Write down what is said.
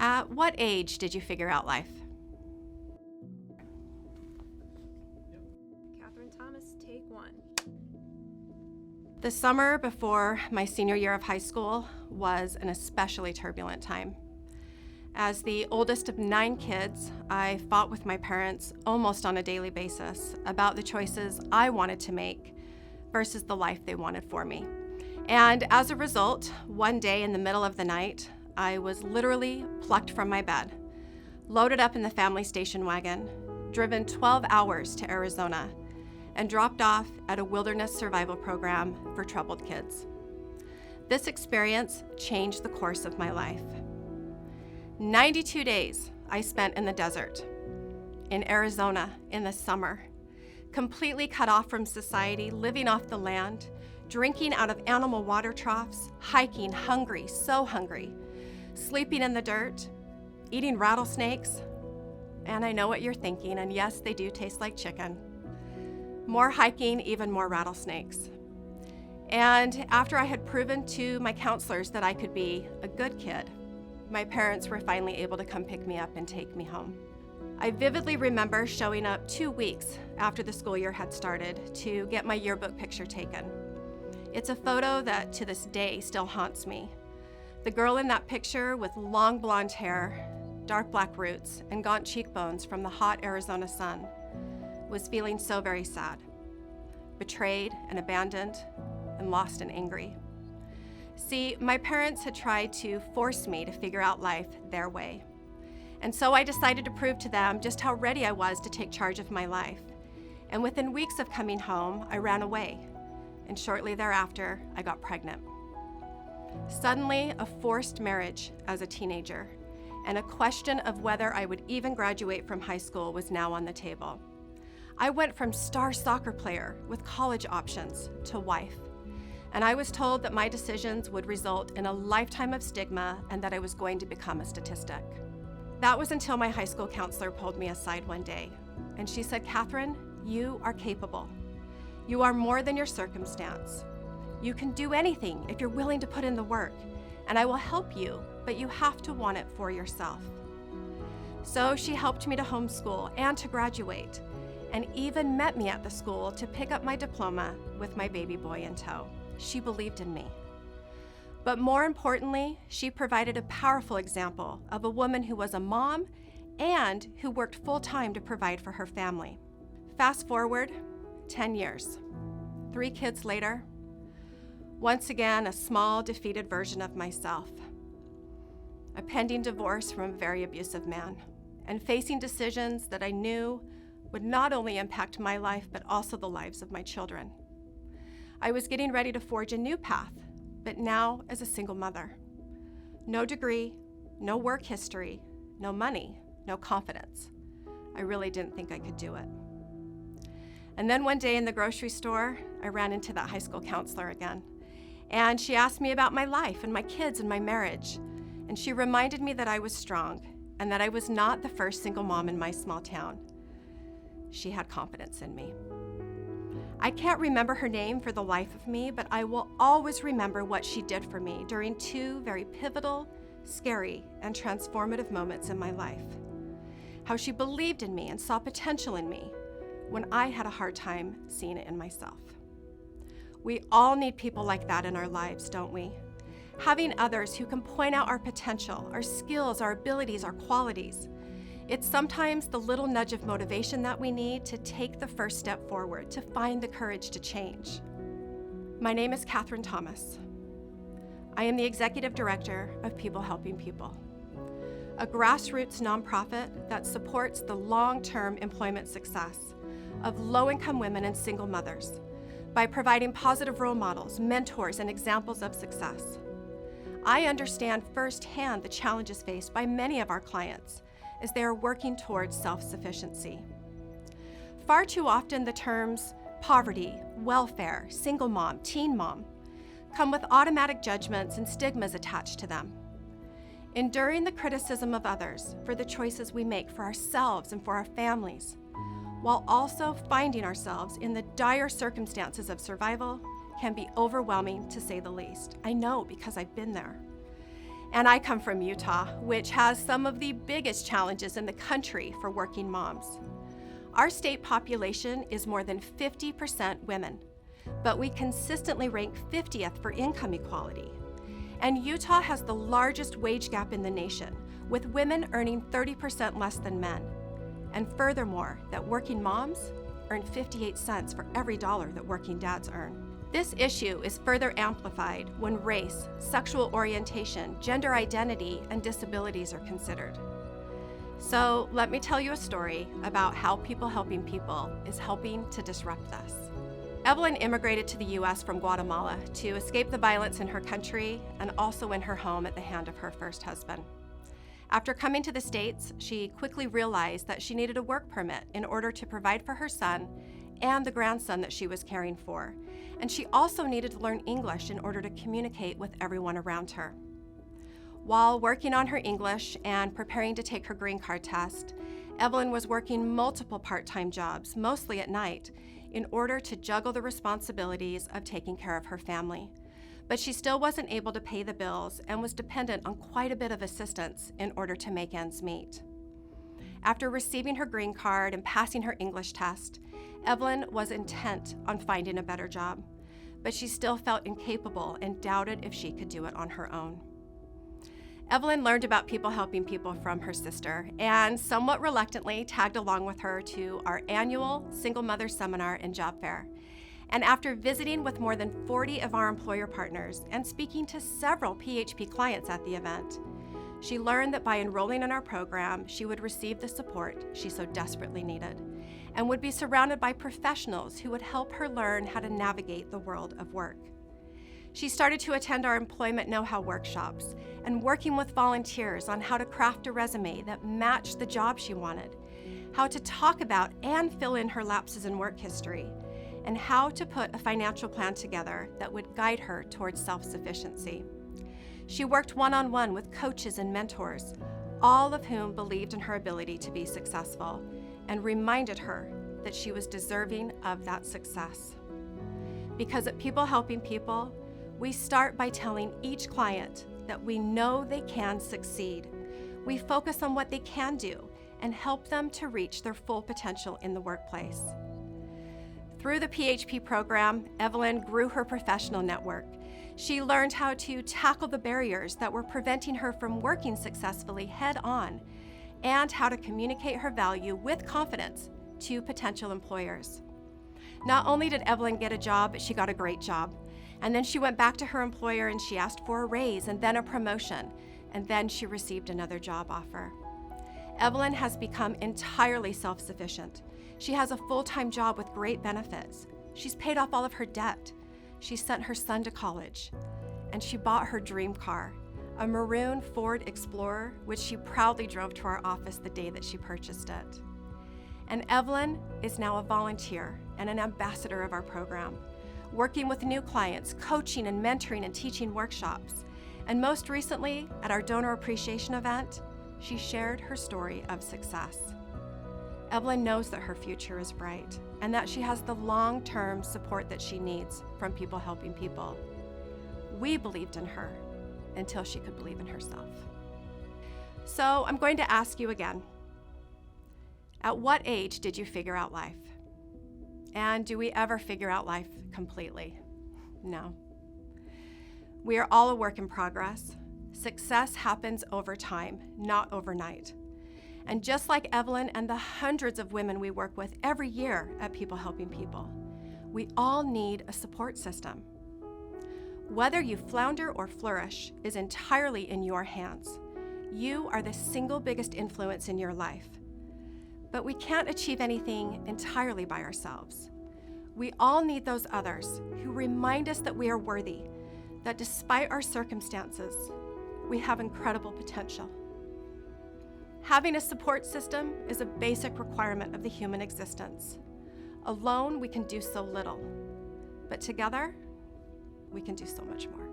At what age did you figure out life? Kathryn Thomas, take one. The summer before my senior year of high school was an especially turbulent time. As the oldest of 9 kids, I fought with my parents almost on a daily basis about the choices I wanted to make versus the life they wanted for me. And as a result, one day in the middle of the night, I was literally plucked from my bed, loaded up in the family station wagon, driven 12 hours to Arizona, and dropped off at a wilderness survival program for troubled kids. This experience changed the course of my life. 92 days I spent in the desert, in Arizona in the summer, completely cut off from society, living off the land, drinking out of animal water troughs, hiking, hungry, so hungry, sleeping in the dirt, eating rattlesnakes. And I know what you're thinking, and yes, they do taste like chicken. More hiking, even more rattlesnakes. And after I had proven to my counselors that I could be a good kid, my parents were finally able to come pick me up and take me home. I vividly remember showing up 2 weeks after the school year had started to get my yearbook picture taken. It's a photo that to this day still haunts me. The girl in that picture with long blonde hair, dark black roots, and gaunt cheekbones from the hot Arizona sun was feeling so very sad, betrayed and abandoned, and lost and angry. See, my parents had tried to force me to figure out life their way. And so I decided to prove to them just how ready I was to take charge of my life. And within weeks of coming home, I ran away. And shortly thereafter, I got pregnant. Suddenly, a forced marriage as a teenager, and a question of whether I would even graduate from high school was now on the table. I went from star soccer player with college options to wife. And I was told that my decisions would result in a lifetime of stigma and that I was going to become a statistic. That was until my high school counselor pulled me aside one day, and she said, "Kathryn, you are capable. You are more than your circumstance. You can do anything if you're willing to put in the work, and I will help you, but you have to want it for yourself." So she helped me to homeschool and to graduate, and even met me at the school to pick up my diploma with my baby boy in tow. She believed in me. But more importantly, she provided a powerful example of a woman who was a mom and who worked full-time to provide for her family. Fast forward 10 years, 3 kids later, once again a small, defeated version of myself, a pending divorce from a very abusive man, and facing decisions that I knew would not only impact my life, but also the lives of my children. I was getting ready to forge a new path, but now as a single mother. No degree, no work history, no money, no confidence. I really didn't think I could do it. And then one day in the grocery store, I ran into that high school counselor again. And she asked me about my life and my kids and my marriage. And she reminded me that I was strong and that I was not the first single mom in my small town. She had confidence in me. I can't remember her name for the life of me, but I will always remember what she did for me during 2 very pivotal, scary, and transformative moments in my life. How she believed in me and saw potential in me when I had a hard time seeing it in myself. We all need people like that in our lives, don't we? Having others who can point out our potential, our skills, our abilities, our qualities. It's sometimes the little nudge of motivation that we need to take the first step forward, to find the courage to change. My name is Kathryn Thomas. I am the Executive Director of People Helping People, a grassroots nonprofit that supports the long-term employment success of low-income women and single mothers by providing positive role models, mentors, and examples of success. I understand firsthand the challenges faced by many of our clients as they are working towards self-sufficiency. Far too often, the terms poverty, welfare, single mom, teen mom come with automatic judgments and stigmas attached to them. Enduring the criticism of others for the choices we make for ourselves and for our families, while also finding ourselves in the dire circumstances of survival, can be overwhelming to say the least. I know because I've been there. And I come from Utah, which has some of the biggest challenges in the country for working moms. Our state population is more than 50% women, but we consistently rank 50th for income equality. And Utah has the largest wage gap in the nation, with women earning 30% less than men. And furthermore, that working moms earn 58 cents for every dollar that working dads earn. This issue is further amplified when race, sexual orientation, gender identity, and disabilities are considered. So let me tell you a story about how People Helping People is helping to disrupt this. Evelyn immigrated to the U.S. from Guatemala to escape the violence in her country and also in her home at the hand of her first husband. After coming to the States, she quickly realized that she needed a work permit in order to provide for her son and the grandson that she was caring for. And she also needed to learn English in order to communicate with everyone around her. While working on her English and preparing to take her green card test, Evelyn was working multiple part-time jobs, mostly at night, in order to juggle the responsibilities of taking care of her family. But she still wasn't able to pay the bills and was dependent on quite a bit of assistance in order to make ends meet. After receiving her green card and passing her English test, Evelyn was intent on finding a better job, but she still felt incapable and doubted if she could do it on her own. Evelyn learned about People Helping People from her sister and somewhat reluctantly tagged along with her to our annual Single Mother Seminar and Job Fair. And after visiting with more than 40 of our employer partners and speaking to several PHP clients at the event, she learned that by enrolling in our program, she would receive the support she so desperately needed and would be surrounded by professionals who would help her learn how to navigate the world of work. She started to attend our employment know-how workshops and working with volunteers on how to craft a resume that matched the job she wanted, how to talk about and fill in her lapses in work history, and how to put a financial plan together that would guide her towards self-sufficiency. She worked one-on-one with coaches and mentors, all of whom believed in her ability to be successful and reminded her that she was deserving of that success. Because at People Helping People, we start by telling each client that we know they can succeed. We focus on what they can do and help them to reach their full potential in the workplace. Through the PHP program, Evelyn grew her professional network. She learned how to tackle the barriers that were preventing her from working successfully head-on and how to communicate her value with confidence to potential employers. Not only did Evelyn get a job, but she got a great job. And then she went back to her employer and she asked for a raise and then a promotion, and then she received another job offer. Evelyn has become entirely self-sufficient. She has a full-time job with great benefits. She's paid off all of her debt. She sent her son to college, and she bought her dream car, a maroon Ford Explorer, which she proudly drove to our office the day that she purchased it. And Evelyn is now a volunteer and an ambassador of our program, working with new clients, coaching and mentoring and teaching workshops. And most recently, at our donor appreciation event, she shared her story of success. Evelyn knows that her future is bright and that she has the long-term support that she needs from People Helping People. We believed in her until she could believe in herself. So I'm going to ask you again, at what age did you figure out life? And do we ever figure out life completely? No. We are all a work in progress. Success happens over time, not overnight. And just like Evelyn and the hundreds of women we work with every year at People Helping People, we all need a support system. Whether you flounder or flourish is entirely in your hands. You are the single biggest influence in your life. But we can't achieve anything entirely by ourselves. We all need those others who remind us that we are worthy, that despite our circumstances, we have incredible potential. Having a support system is a basic requirement of the human existence. Alone, we can do so little, but together, we can do so much more.